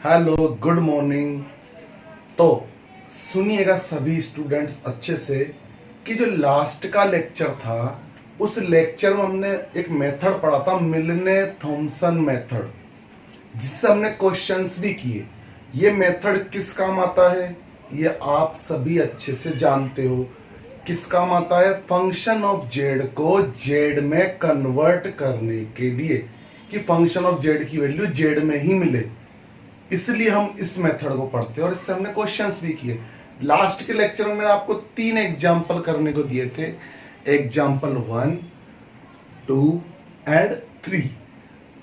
Hello, good morning. तो सुनिएगा सभी स्टूडेंट्स अच्छे से कि जो लास्ट का लेक्चर था उस लेक्चर में हमने एक मेथड पढ़ा था, मिलने थॉमसन मेथड, जिससे हमने क्वेश्चंस भी किए। ये मेथड किस काम आता है ये आप सभी अच्छे से जानते हो। किस काम आता है? फंक्शन ऑफ जेड को जेड में कन्वर्ट करने के लिए, कि फंक्शन ऑफ जेड की वैल्यू जेड में ही मिले, इसलिए हम इस मेथड को पढ़ते हैं और इससे हमने क्वेश्चंस भी किए। लास्ट के लेक्चर में मैंने आपको 3 एग्जाम्पल करने को दिए थे, एग्जाम्पल 1, 2 एंड 3।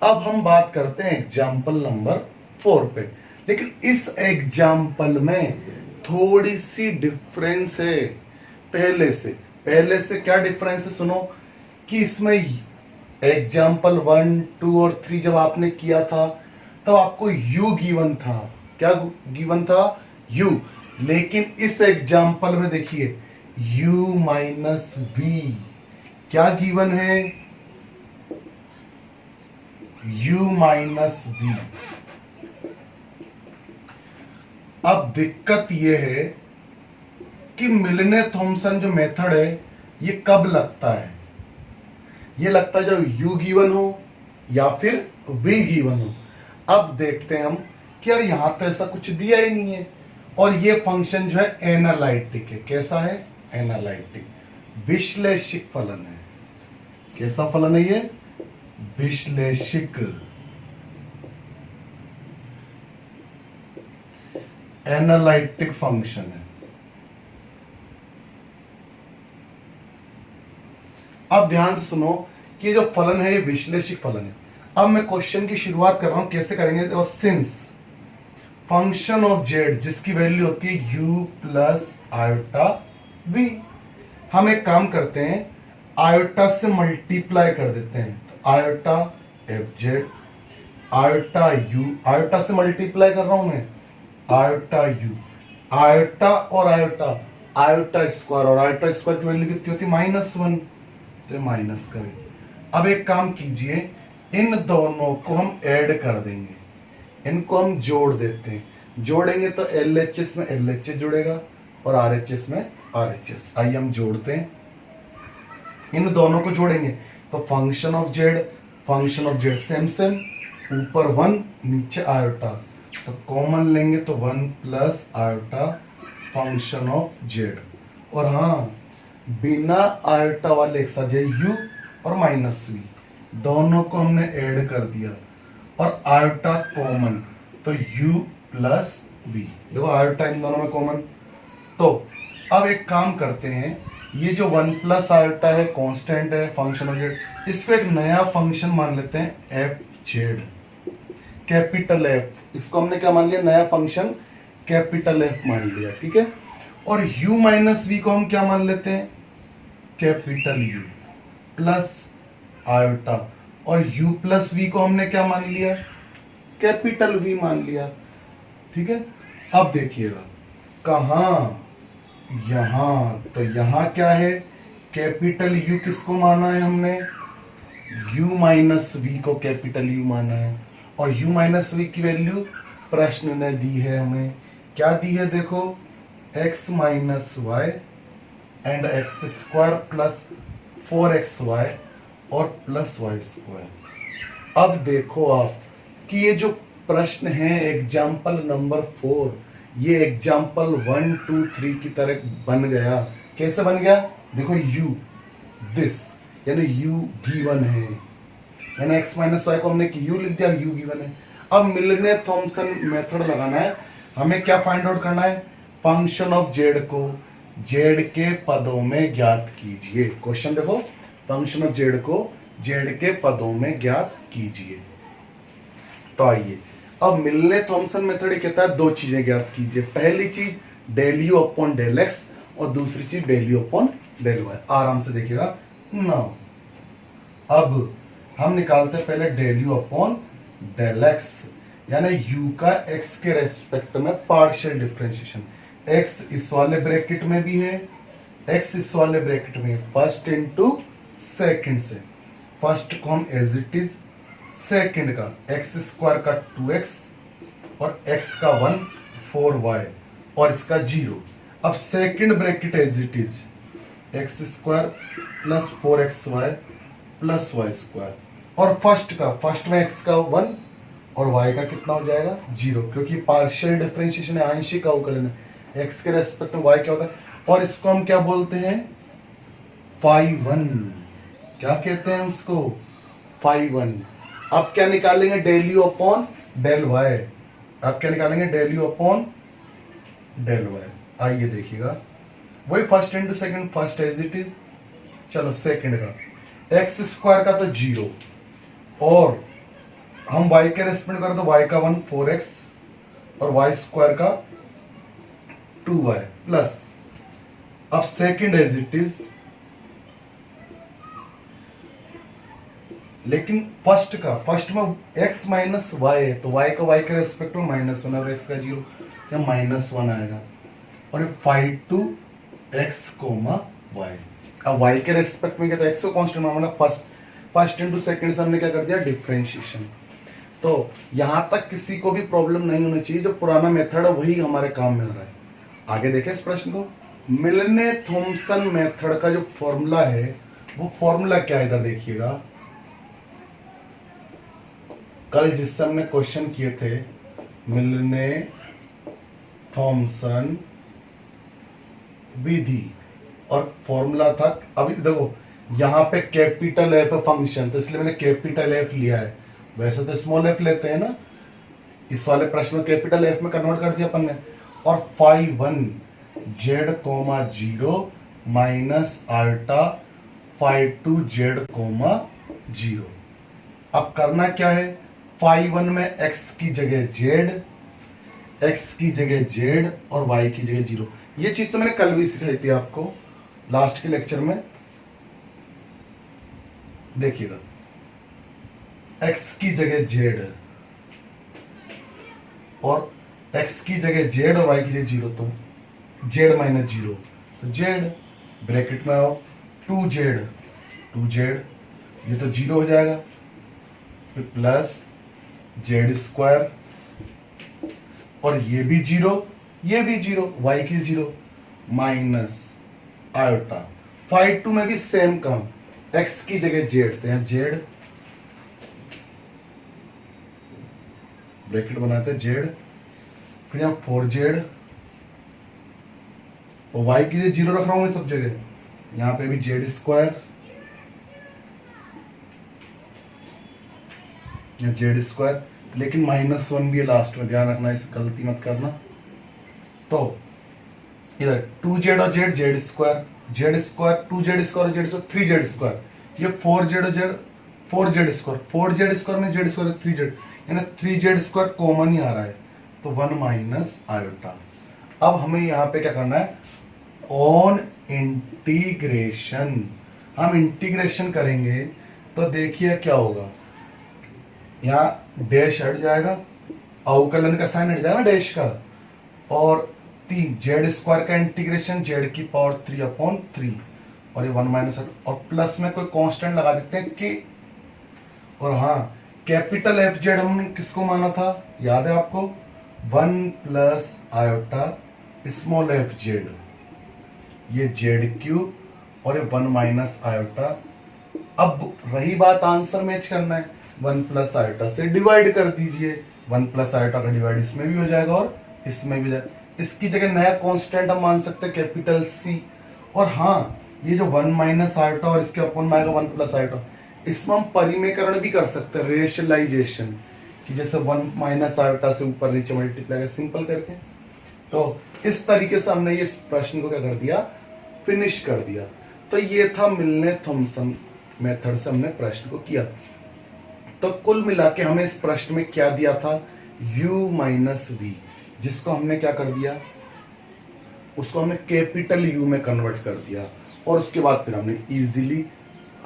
अब हम बात करते हैं एग्जाम्पल नंबर 4 पे। लेकिन इस एग्जाम्पल में थोड़ी सी डिफरेंस है पहले से क्या डिफरेंस है सुनो। कि इसमें एग्जाम्पल 1, 2 और 3 जब आपने किया था तो आपको u गिवन था। क्या गिवन था? u। लेकिन इस एग्जाम्पल में देखिए u माइनस v क्या गिवन है? u minus v। अब दिक्कत यह है कि मिलने थॉमसन जो मेथड है ये कब लगता है? ये लगता है जब u गिवन हो या फिर v गिवन हो। अब देखते हैं हम कि यार यहां तो ऐसा कुछ दिया ही नहीं है और ये फंक्शन जो है एनालिटिक है। कैसा है? एनालिटिक, विश्लेषिक फलन है। कैसा फलन है ये? विश्लेषिक, एनालिटिक फंक्शन है। अब ध्यान से सुनो कि ये जो फलन है ये विश्लेषिक फलन है। अब मैं क्वेश्चन की शुरुआत कर रहा हूं, कैसे करेंगे? और सिंस फंक्शन ऑफ जेड जिसकी वैल्यू होती है u प्लस आयोटा v, हम एक काम करते हैं, आयोटा से मल्टीप्लाई कर देते हैं। तो iota F Z, iota u, iota से मल्टीप्लाई कर रहा हूं मैं, आयोटा u, आयोटा और आयोटा, आयोटा स्क्वायर, और आयोटा स्क्वायर की वैल्यू कितनी होती है? -1, तो माइनस करें। अब एक काम कीजिए, इन दोनों को हम ऐड कर देंगे, इनको हम जोड़ देते हैं। जोड़ेंगे तो LHS में LHS जुड़ेगा और RHS में RHS। आइए हम जोड़ते हैं, इन दोनों को जोड़ेंगे तो function of Z same same, ऊपर 1 नीचे आयोटा, तो कॉमन लेंगे तो 1 plus iota function of Z. और हाँ, बिना आयोटा वाले एक साथ u और माइनस v दोनों को हमने ऐड कर दिया और आयोटा कॉमन, तो u प्लस v। देखो आयोटा इन दोनों में कॉमन। तो अब एक काम करते हैं, ये जो 1 प्लस आयोटा है कांस्टेंट है फंक्शन ऑफ जेड, इसको एक नया फंक्शन मान लेते हैं एफ जेड, कैपिटल एफ। इसको हमने क्या मान लिया? नया फंक्शन कैपिटल एफ मान लिया, ठीक है। और u माइनस v को हम क्या मान लेते हैं? कैपिटल U प्लस आयोटा, और u प्लस v को हमने क्या मान लिया? कैपिटल V मान लिया, ठीक है। अब देखिएगा कहाँ, यहां, तो यहां क्या है? कैपिटल U किसको माना है हमने? u माइनस v को कैपिटल U माना है। और u माइनस v की वैल्यू प्रश्न ने दी है हमें। क्या दी है? देखो, x minus y and x square plus 4xy और प्लस वाई स्क्वायर। अब देखो आप कि ये जो प्रश्न है एग्जाम्पल नंबर 4, ये एग्जाम्पल 1, 2, 3 की तरह बन गया। कैसे बन गया? देखो u दिस, यानी u गिवन है, यानी x माइनस वाई को हमने u लिख दिया, u गिवन है। अब मिलने थॉमसन मेथड लगाना है, हमें क्या फाइंड आउट करना है? फंक्शन ऑफ जेड को जेड के पदों में ज्ञात कीजिए। क्वेश्चन देखो, फंक्शन ऑफ जेड को जेड के पदों में ज्ञात कीजिए। तो आइए, अब मिलने थॉमसन मेथड कहता है 2 चीजें ज्ञात कीजिए। पहली चीज del u upon del x और दूसरी चीज del u upon del y. आराम से देखिएगा ना। अब हम निकालते हैं पहले del u upon del x, यानी u का x के रेस्पेक्ट में पार्शियल डिफरेंशिएशन। x इस वाले ब्रैकेट में भी है, x इस वाले ब्रैकेट में है, फर्स्ट इनटू सेकंड से। फर्स्ट को हम एज इट इज, सेकंड का x स्क्वायर का 2x और x का 1 4y और इसका 0। अब second bracket as it is x square plus 4xy plus y square, और फर्स्ट में x का 1 और y का कितना हो जाएगा 0, क्योंकि पार्शियल डिफरेंशिएशन है, आंशिक अवकलन है। x के रेस्पेक्ट में y क्या होता है, और इसको हम क्या बोलते हैं फाई 1, क्या कहते हैं उसको फाई 1। अब क्या निकालेंगे del u upon del y, अब क्या निकालेंगे del u upon del y. आइए देखिएगा वही first into second, first as it is, चलो सेकंड का एक्स स्क्वायर का तो 0 और हम y के रेस्पेक्ट करें तो y का 1 4x और y स्क्वायर का 2y प्लस, अब सेकंड एज इट इज, लेकिन फर्स्ट में x माइनस वाई है तो y का y के रेस्पेक्ट में -1 और x का 0, या -1 आएगा, और ये five two x comma y. अब y के रेस्पेक्ट में क्या था, x को कांस्टेंट माना, फर्स्ट इंटू सेकंड से हमने क्या कर दिया डिफरेंशिएशन। तो यहां तक किसी को भी प्रॉब्लम नहीं होनी चाहिए, जो पुराना मेथड है वही हमारे काम में आ रहा है। आगे देखें इस प्रश्न को, मिलने थॉमसन मेथड का जो फॉर्मूला है वो फॉर्मूला क्या है, इधर देखिएगा। कल जिससे हमने क्वेश्चन किए थे मिलने थॉमसन विधि, और फॉर्मूला था, अभी देखो यहां पे कैपिटल एफ फंक्शन, तो इसलिए मैंने कैपिटल एफ लिया है, वैसे तो स्मॉल एफ लेते हैं ना, इस वाले प्रश्न में कैपिटल एफ में कन्वर्ट कर दिया अपन ने। और फाई 1 जेड कोमा 0 माइनस आल्टा फाई 2 जेड कोमा 0। अब करना क्या है, फाई 1 में x की जगह z, x की जगह z और y की जगह 0। ये चीज तो मैंने कल भी सिखाई थी आपको लास्ट के लेक्चर में, देखिएगा x की जगह z और x की जगह z और y की जगह 0, तो z माइनस 0 तो z, ब्रैकेट में आओ 2z, ये तो 0 हो जाएगा, फिर प्लस जेड स्क्वायर, और ये भी 0 ये भी 0, y की 0 माइनस आयोटा, फाई 2 में भी सेम काम, x की जगह z, तो यहां z, ब्रैकेट बनाते हैं z, फिर यहां 4z और y की जगह 0 रख रहा हूं मैं सब जगह, यहां पे भी z स्क्वायर, या जेड स्क्वायर, लेकिन -1 भी है लास्ट में, ध्यान रखना, इस गलती मत करना। तो इधर 2z और z, z square 2z square और z स्क्वायर 3z स्क्वायर, ये 4z और z 4z स्क्वायर में z स्क्वायर 3z, यानी 3z स्क्वायर कॉमन ही आ रहा है, तो 1 माइनस आयोटा। अब हमें यहाँ पे क्या करना है, ऑन इंटीग्रेशन, हम इंटीग्रेशन करेंगे तो देखिए क्या होगा, यहाँ डैश हट जाएगा, अवकलन का साइन हट जाएगा डैश का, और 3 जेड स्क्वायर का इंटीग्रेशन जेड की पावर 3 अपॉन 3, और ये 1 माइनस, और प्लस में कोई कांस्टेंट लगा देते हैं कि, और हाँ कैपिटल एफ जेड हमने किसको माना था, याद है आपको, 1 plus iota small F Z, ये जेड क्यूब और ये 1 माइनस आयोटा। अब रही बात आंसर मैच करना है, 1 प्लस आयोटा से डिवाइड कर दीजिए, 1 प्लस आयोटा का डिवाइड इसमें भी हो जाएगा और इसमें भी जाएगा, इसकी जगह नया कांस्टेंट हम मान सकते हैं कैपिटल सी, और हाँ ये जो 1 माइनस आयोटा और इसके अपॉन में आएगा 1 प्लस आयोटा, इसमें हम परिमेयकरण भी कर सकते हैं, रेशनलाइजेशन, कि जैसे 1 माइनस आयोटा से ऊपर नीचे मल्टीप्लाई कर सिंपल करके। तो इस तरीके से हमने ये प्रश्न को क्या कर दिया, फिनिश कर दिया। तो ये था मिलने थॉमसन मेथड से हमने प्रश्न को किया। तो कुल मिला के हमें इस प्रश्न में क्या दिया था, u माइनस वी, जिसको हमने क्या कर दिया, उसको हमने कैपिटल U में कन्वर्ट कर दिया, और उसके बाद फिर हमने इजीली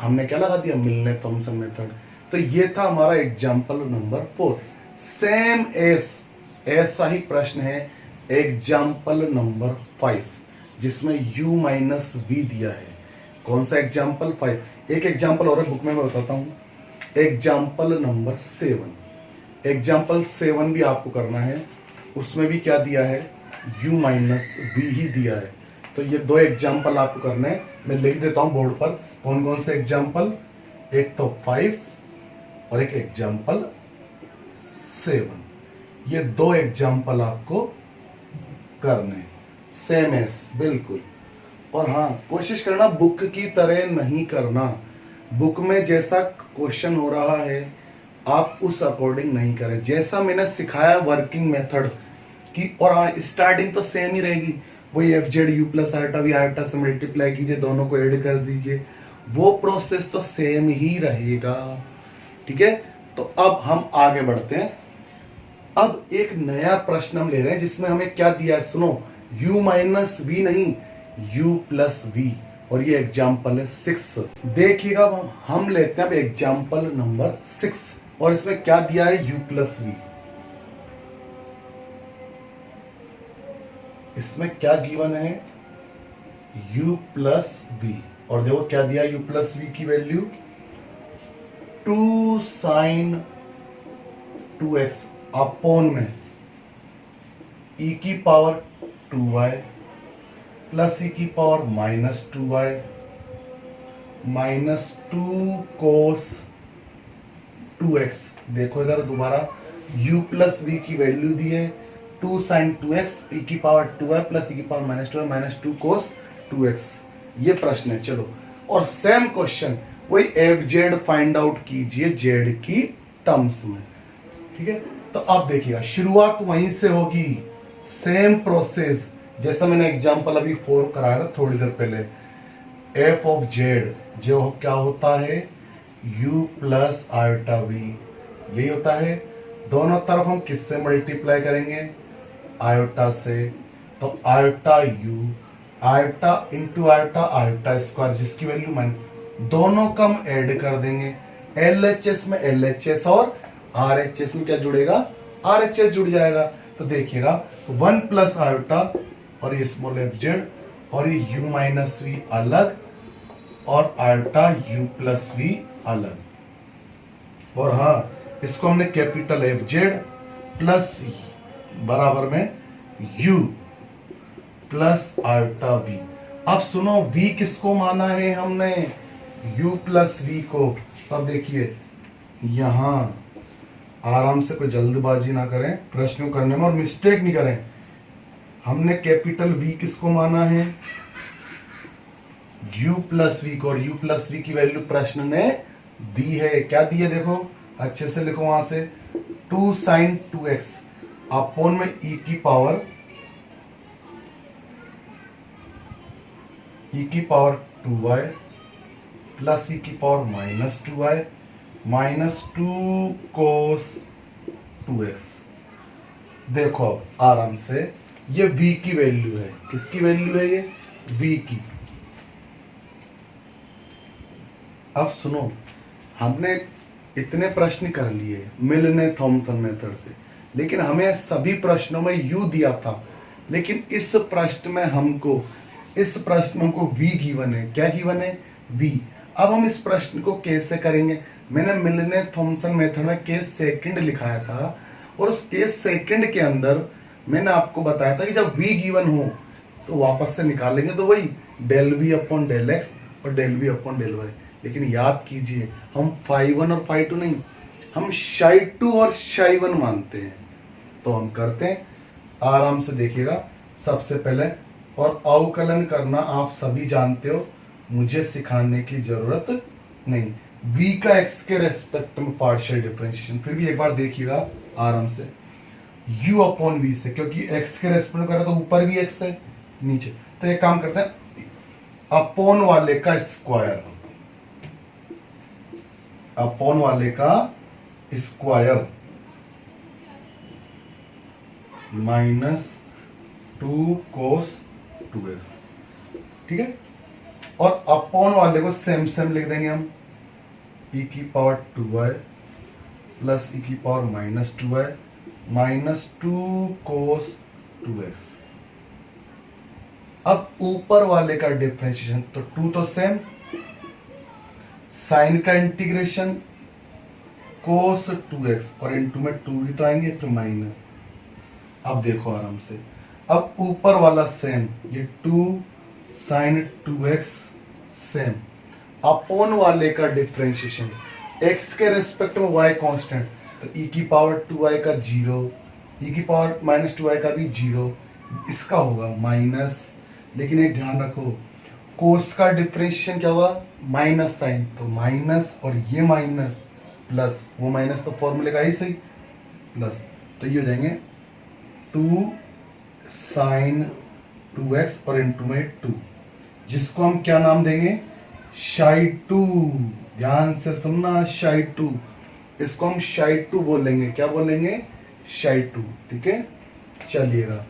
हमने क्या लगा दिया, मिलने थॉमसन मेथड। तो ये था हमारा एग्जाम्पल नंबर 4। सेम ऐसा ही प्रश्न है एग्जाम्पल नंबर 5, जिसमें u माइनस वी दिया है। कौन सा एग्जाम्पल 5, एक एग्जाम्पल और बुक में मैं बताता हूं, एग्जाम्पल नंबर 7। एग्जाम्पल 7 भी आपको करना है, उसमें भी क्या दिया है, u माइनस वी ही दिया है। तो ये 2 एग्जाम्पल आपको करने हैं, मैं लिख देता हूं बोर्ड पर कौन कौन से एग्जाम्पल, एक तो 5 और एक एग्जाम्पल 7। ये 2 एग्जाम्पल आपको करने हैं, सेम एस बिल्कुल। और हाँ, कोशिश करना बुक की तरह नहीं करना, बुक में जैसा क्वेश्चन हो रहा है आप उस अकॉर्डिंग नहीं करें, जैसा मैंने सिखाया वर्किंग मेथड की। और हाँ, स्टार्टिंग तो सेम ही रहेगी, वही f z u plus iota v iota से मल्टीप्लाई कीजिए, दोनों को ऐड कर दीजिए, वो प्रोसेस तो सेम ही रहेगा। ठीक है, तो अब हम आगे बढ़ते हैं। अब एक नया प्रश्न हम ले रहे हैं जिसमें हमें क्या दिया है, सुनो, u माइनस वी नहीं, u प्लस वी, और ये एग्जाम्पल है 6। देखिएगा, हम लेते हैं अब एग्जाम्पल नंबर 6, और इसमें क्या दिया है, u प्लस वी। इसमें क्या गिवन है, u प्लस वी, और देखो क्या दिया u प्लस वी की वैल्यू 2 साइन 2x अपॉन में e की पावर 2y प्लस e की पावर माइनस 2y माइनस 2 कोस 2x। देखो इधर दोबारा u प्लस वी की वैल्यू दी है 2 साइन 2x e की पावर 2y प्लस e की पावर माइनस 2y माइनस 2 कोस 2x। ये प्रश्न है। चलो, और सेम क्वेश्चन वही एफ जेड फाइंड आउट कीजिए जेड की टर्म्स में। ठीक है, तो अब देखिएगा शुरुआत वहीं से होगी, सेम प्रोसेस जैसा मैंने एग्जांपल अभी 4 कराया था थोड़ी देर पहले। एफ ऑफ जेड जो क्या होता है, u प्लस आयोटा वी, यही होता है। दोनों तरफ हम किससे मल्टीप्लाई करेंगे, आयोटा से, तो iota u, iota into iota, iota square, जिसकी वैल्यू मान, दोनों का हम ऐड कर देंगे। LHS में LHS और RHS में क्या जुड़ेगा, RHS जुड़ जाएगा। तो देखिएगा 1 प्लस आयोटा और ये स्मॉल एफ जेड, और ये u माइनस वी अलग, और आयोटा u प्लस वी अलग। और हाँ, इसको हमने कैपिटल एफ जेड प्लस बराबर में u प्लस आयोटा वी। अब सुनो, v किसको माना है हमने, u प्लस वी को। तब देखिए यहां आराम से, कोई जल्दबाजी ना करें प्रश्न करने में और मिस्टेक नहीं करें। हमने कैपिटल V किसको माना है, u प्लस वी को, और u प्लस वी की वैल्यू प्रश्न ने दी है। क्या दी है, देखो अच्छे से लिखो वहां से, 2 साइन 2x अपॉन में e की पावर 2y प्लस e की पावर माइनस 2y माइनस 2 कोस 2x। देखो अब आराम से, ये v की वैल्यू है, किसकी वैल्यू है, ये v की। अब सुनो, हमने इतने प्रश्न कर लिए मिलने थॉमसन मेथड से, लेकिन हमें सभी प्रश्नों में u दिया था, लेकिन इस प्रश्न में हमको v गिवन है। क्या गिवन है, v। अब हम इस प्रश्न को कैसे करेंगे, मैंने मिलने थॉमसन मेथड में केस सेकंड लिखाया था, और उस केस सेकंड के अंदर मैंने आपको बताया था कि जब v गिवन हो तो वापस से निकालेंगे, तो वही del v upon del x और del v upon del y. लेकिन याद कीजिए, हम फाई 1 और फाई 2 नहीं, हम शाई 2 और शाई 1 मानते हैं। तो हम करते हैं, आराम से देखिएगा। सबसे पहले, और अवकलन करना आप सभी जानते हो, मुझे सिखाने की जरूरत नहीं। v का x के रेस्पेक्ट में पार्शियल डिफरेंशिएशन, फिर भी एक बार देखिएगा आराम से, u अपॉन v से, क्योंकि x के रेस्पेक्ट में करें तो ऊपर भी x है नीचे। तो एक काम करते हैं, अपॉन वाले का स्क्वायर, अपॉन वाले का स्क्वायर माइनस 2 कोस 2x। ठीक है, और अपॉन वाले को सेम सेम लिख देंगे हम, e की पावर 2y प्लस e की पावर माइनस 2y माइनस 2 कोस 2x। अब ऊपर वाले का डिफरेंशिएशन, तो 2 तो सेम, साइन का इंटीग्रेशन कोस 2x और इनटू में 2 भी तो आएंगे, फिर माइनस। अब देखो आराम से, अब ऊपर वाला सेम, ये 2 साइन 2x सेम, अपोन वाले का डिफ्रेंशिएशन, x के रेस्पेक्ट में y कांस्टेंट, तो e की पावर 2i का 0, e की पावर माइनस 2i का भी 0, इसका होगा माइनस। लेकिन एक ध्यान रखो, कोस का डिफ्रेंशिएशन क्या हुआ, माइनस साइन, तो माइनस और ये माइनस प्लस, वो माइनस तो फॉर्मूले का ही सही, प्लस, तो ये हो जाएंगे 2 साइन 2x और इनटू में 2, जिसको हम क्या नाम देंगे, शाई2। ध्यान से सुनना, शाई2, इसको हम शाई2 बोलेंगे। क्या बोलेंगे, शाई2। ठीक है, चलिएगा,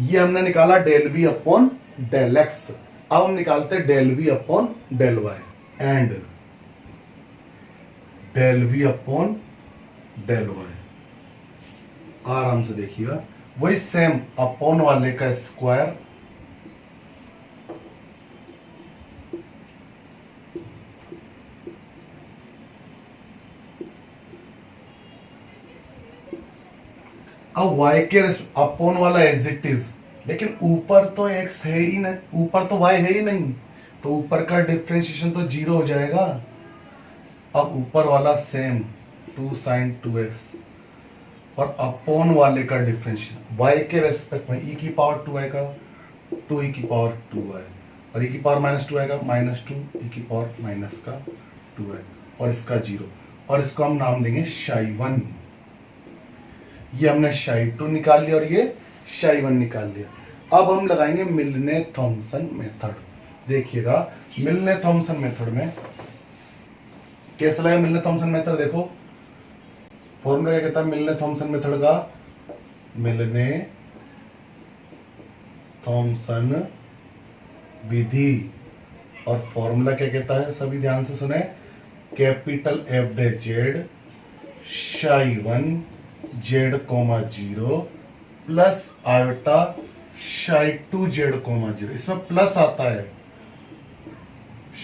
ये हमने निकाला del v upon del x. अब हम निकालते हैं del v upon del y and del v upon del y. आराम से देखिएगा, वही सेम अपॉन वाले का स्क्वायर, अब y के अपॉन वाला एज इट इज, लेकिन ऊपर तो x है ही नहीं, ऊपर तो y है ही नहीं, तो ऊपर का डिफरेंशिएशन तो 0 हो जाएगा। अब ऊपर वाला सेम 2 साइन 2x और अपॉन वाले का डिफरेंशिएशन y के रेस्पेक्ट में, e की पावर 2i का 2e की पावर 2i और e की पावर माइनस 2i का माइनस 2, e की पावर माइनस का 2i और इसका 0, और इसको हम नाम देंगे शाई1। ये हमने शाई2 निकाल लिया और ये शाई1 निकाल लिया। अब हम लगाएंगे मिलने थॉमसन मेथड। देखिएगा, मिलने थॉमसन मेथड में कैसा लगा मिलने थॉमसन मेथड, देखो फॉर्मूला क्या कहता है मिलने थॉमसन मेथड का, मिलने थॉमसन विधि, और फॉर्मूला क्या कहता है, सभी ध्यान से सुने, कैपिटल एफ डे जेड शाई1 जेड कोमा 0 प्लस आयोटा शाई2 जेड कोमा 0, इसमें प्लस आता है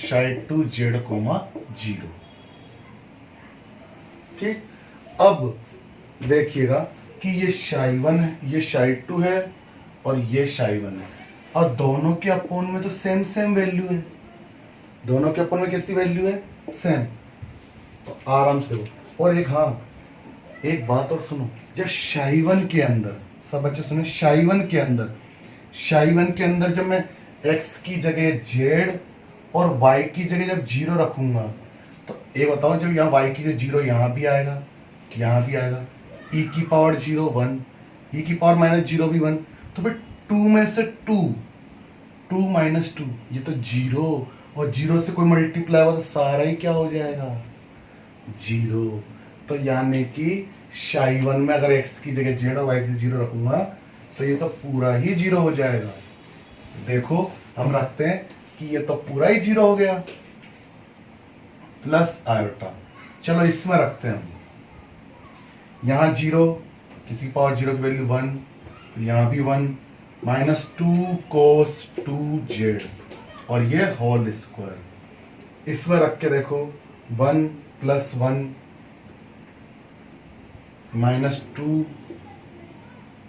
शाई2 जेड कोमा 0। ठीक, अब देखिएगा कि ये शाई1 है, ये शाई2 है और ये शाई1 है, और दोनों के अपोन में तो सेम सेम वैल्यू है, दोनों के अपोन में कैसी वैल्यू है, सेम। तो आराम से देखो, और एक हाँ एक बात और सुनो, जब शाई1 के अंदर, सब बच्चे सुने, शाई1 के अंदर जब मैं x की जगह z और y की जगह जब 0 रखूंगा, तो ये बताओ, जब यहाँ y की जगह 0 यहाँ भी आएगा, यहाँ भी आएगा, e की पावर 0 1, e की पावर माइनस 0 भी 1, तो फिर 2 में से 2 माइनस 2, ये तो 0, और 0 से कोई मल्टीप्लाई हुआ तो सारा ही क्या हो जाएगा, 0। तो यानी कि शाई1 में अगर x की जगह z और y की जगह 0 रखूंगा तो ये तो पूरा ही 0 हो जाएगा। देखो हम रखते हैं कि ये तो पूरा ही 0 हो गया, प्लस आयोटा। चलो इसमें रखते हैं हम, यहाँ 0, किसी पावर 0 की वैल्यू 1, यहाँ भी 1, माइनस 2 कोस 2z और ये होल स्क्वायर। इसमें रख के देखो, 1 plus 1 minus 2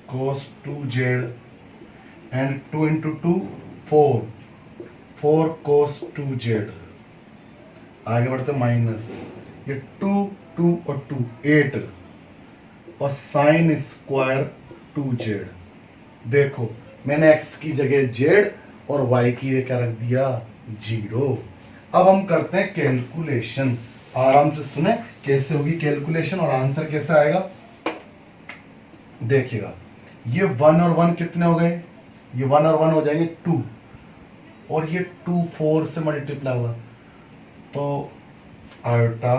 cos 2z and 2 into 2 4 cos 2z। आगे बढ़ते माइनस, ये 2 2 और 2 8 और साइन स्क्वायर 2z। देखो मैंने x की जगह z और y की जगह क्या रख दिया, 0। अब हम करते हैं कैलकुलेशन। आराम से सुने कैसे होगी कैलकुलेशन और आंसर कैसे आएगा। देखिएगा, ये 1 और 1 कितने हो गए, ये 1 और 1 हो जाएंगे 2, और ये 2 4 से मल्टीप्लाई हुआ, तो आयोटा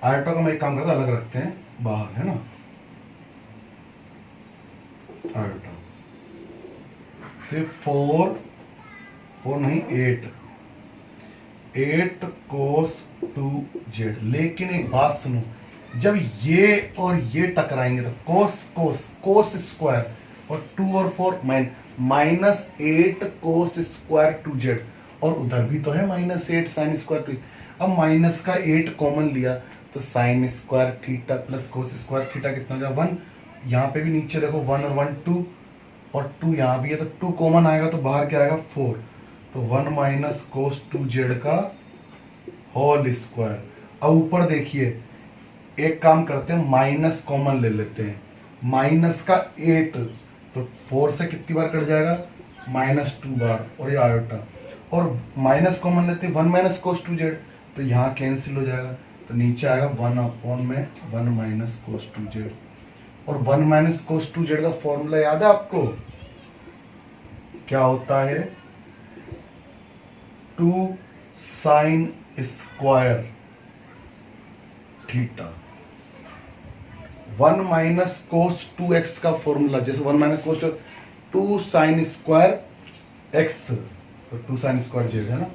का मैं एक काम करता, अलग रखते हैं, बाहर है ना, आयोटा, तो 4 नहीं 8 कोस 2z। लेकिन एक बात सुनो, जब ये और ये टकराएंगे तो कोस स्क्वायर और 2 और 4 माइनस 8 कोस स्क्वायर 2z, और उधर भी तो है -8 साइन स्क्वायर थीटा। अब माइनस का 8 कॉमन लिया तो sine square theta plus cos square theta कितना हो जाएगा 1। यहाँ पे भी नीचे देखो 1 और 1 2 और 2 यहाँ भी है तो 2 कॉमन आएगा तो बाहर क्या आएगा 4। तो 1 माइनस कोस 2z का होल स्क्वायर। अब ऊपर देखिए एक काम करते हैं माइनस कॉमन ले लेते हैं। माइनस का 8 तो 4 से कितनी बार कट जाएगा -2 बार और ये आयोटा। और माइनस कॉमन लेते हैं 1 माइनस कोस 2z तो यहाँ कैंसिल हो जाएगा तो नीचे आएगा 1 अपॉन में 1 माइनस कोस 2z। और 1 माइनस कोस 2z का फॉर्मूला याद है आपको क्या होता है 2 sine square theta. 1 minus cos 2x का फॉर्मूला जैसे 1 minus cos 2 sine square x तो 2 साइन स्क्वायर z है ना।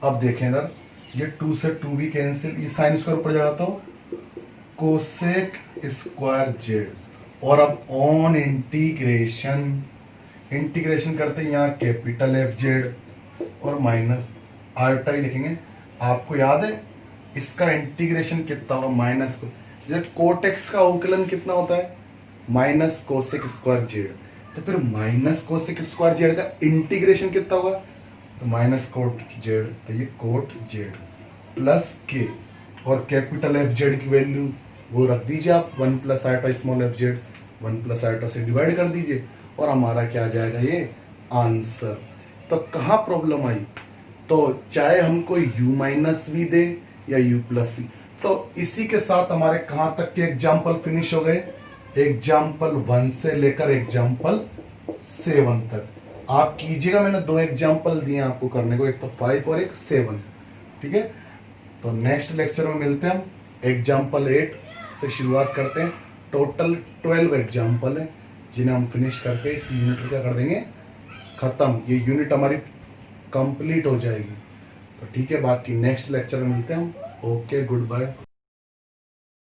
अब देखें इधर ये 2 से 2 भी कैंसिल ये साइन स्क्वायर ऊपर जाएगा तो कोसेक स्क्वायर z। और अब ऑन इंटीग्रेशन करते हैं यहाँ कैपिटल FZ और माइनस आयोटा ही लिखेंगे। आपको याद है इसका इंटीग्रेशन कितना होगा माइनस को जैसे कोटेक्स का अवकलन कितना होता है माइनस कोसेक स्क्वायर z। तो फिर माइनस कोसेक स्क्वायर z का इंटीग्रेशन कितना होगा तो माइनस कोट z तो ये कोट z प्लस के और कैपिटल FZ की वैल्यू वो रख दीजिए आप 1 plus iota small FZ 1 plus iota से डिवाइड कर दीजिए और हमारा क्या आ जाएगा ये आंसर। तो कहाँ प्रॉब्लम आई तो चाहे हमको u माइनस वी दे या u प्लस वी। तो इसी के साथ हमारे कहाँ तक के एग्जाम्पल फिनिश हो गए एग्जाम्पल 1 से लेकर एग्जाम्पल 7 तक। आप कीजिएगा मैंने 2 एग्जाम्पल दिए आपको करने को एक तो 5 और एक 7 ठीक है। तो नेक्स्ट लेक्चर में मिलते हैं हम एग्जाम्पल 8 से शुरुआत करते हैं। टोटल 12 एग्जाम्पल है जिन्हें हम फिनिश करके इस यूनिट को क्या कर देंगे खत्म। ये यूनिट हमारी कंप्लीट हो जाएगी। तो ठीक है बाकी नेक्स्ट लेक्चर में मिलते हैं हम। Okay good bye.